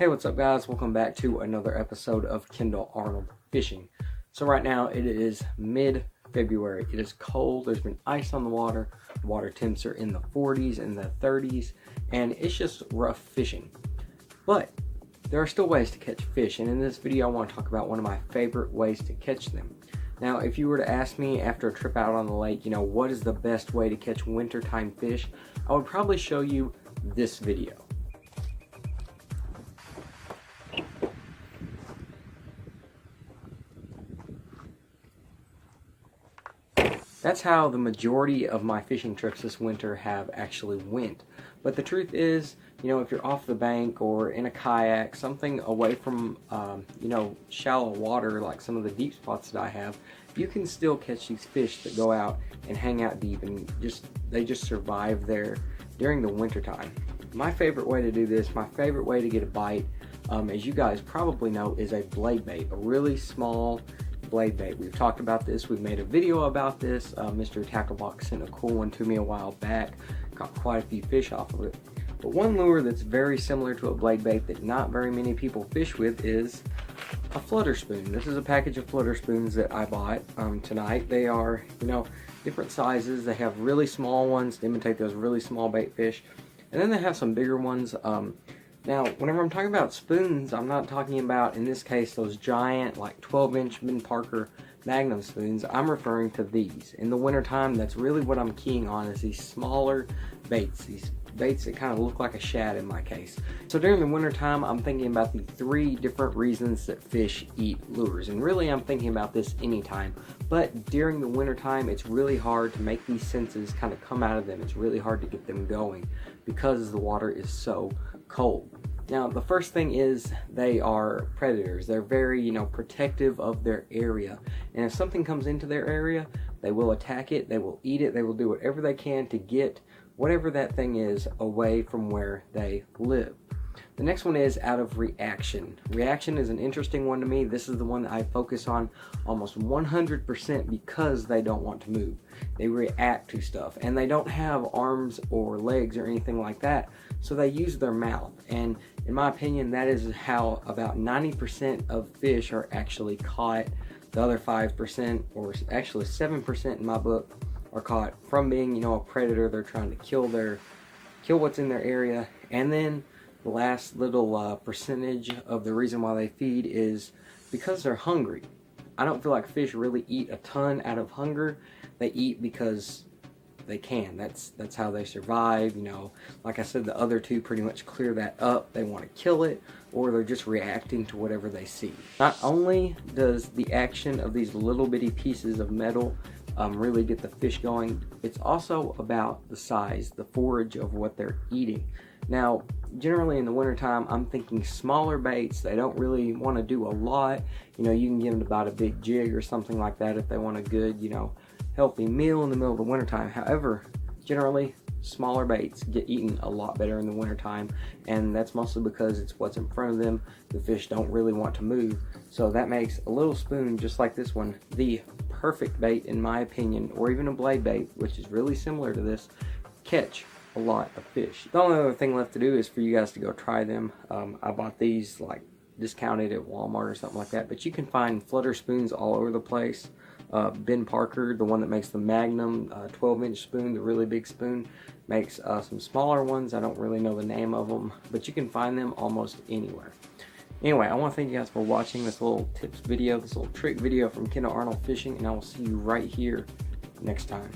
Hey, what's up guys? Welcome back to another episode of Kendall Arnold Fishing. So right now it is mid-February. It is cold, there's been ice on the water temps are in the 40s and the 30s, and it's just rough fishing. But there are still ways to catch fish, and in this video I want to talk about one of my favorite ways to catch them. Now, if you were to ask me after a trip out on the lake, what is the best way to catch wintertime fish, I would probably show you this video. That's how the majority of my fishing trips this winter have actually went. But the truth is, if you're off the bank or in a kayak, something away from, shallow water like some of the deep spots that I have, you can still catch these fish that go out and hang out deep and they just survive there during the winter time. My favorite way to do this, my favorite way to get a bite, as you guys probably know, is a blade bait, a really small blade bait. We've talked about this, we've made a video about this. Mr. Tacklebox sent a cool one to me a while back, caught quite a few fish off of it. But one lure that's very similar to a blade bait that not very many people fish with is a flutter spoon. This is a package of flutter spoons that I bought tonight. They are, different sizes. They have really small ones to imitate those really small bait fish, and then they have some bigger ones. Now, whenever I'm talking about spoons, I'm not talking about, in this case, those giant, like 12-inch Ben Parker Magnum spoons. I'm referring to these. In the wintertime, that's really what I'm keying on, is these smaller baits. These baits that kind of look like a shad in my case. So during the wintertime, I'm thinking about the 3 different reasons that fish eat lures. And really, I'm thinking about this anytime. But during the wintertime, it's really hard to make these senses kind of come out of them. It's really hard to get them going because the water is so cold. Now, the first thing is they are predators. They're very, protective of their area. And if something comes into their area, they will attack it, they will eat it, they will do whatever they can to get whatever that thing is away from where they live. The next one is out of reaction. Reaction is an interesting one to me. This is the one that I focus on almost 100% because they don't want to move. They react to stuff, and they don't have arms or legs or anything like that, so they use their mouth. And in my opinion, that is how about 90% of fish are actually caught. The other 5%, or actually 7% in my book, are caught from being, a predator. They're trying to kill what's in their area. And then the last little percentage of the reason why they feed is because they're hungry. I don't feel like fish really eat a ton out of hunger. They eat because they can. That's how they survive. Like I said, the other 2 pretty much clear that up. They want to kill it, or they're just reacting to whatever they see. Not only does the action of these little bitty pieces of metal really get the fish going, it's also about the size, the forage of what they're eating. Now, generally in the wintertime, I'm thinking smaller baits. They don't really want to do a lot. You can give them about a big jig or something like that if they want a good, healthy meal in the middle of the wintertime. However, generally, smaller baits get eaten a lot better in the wintertime, and that's mostly because it's what's in front of them. The fish don't really want to move, so that makes a little spoon just like this one the perfect bait, in my opinion, or even a blade bait, which is really similar to this, catch a lot of fish. The only other thing left to do is for you guys to go try them. I bought these like discounted at Walmart or something like that, but you can find flutter spoons all over the place. Ben Parker, the one that makes the Magnum 12-inch spoon, the really big spoon, makes some smaller ones. I don't really know the name of them, but you can find them almost anywhere. Anyway, I want to thank you guys for watching this little tips video, this little trick video from Kendall Arnold Fishing, and I will see you right here next time.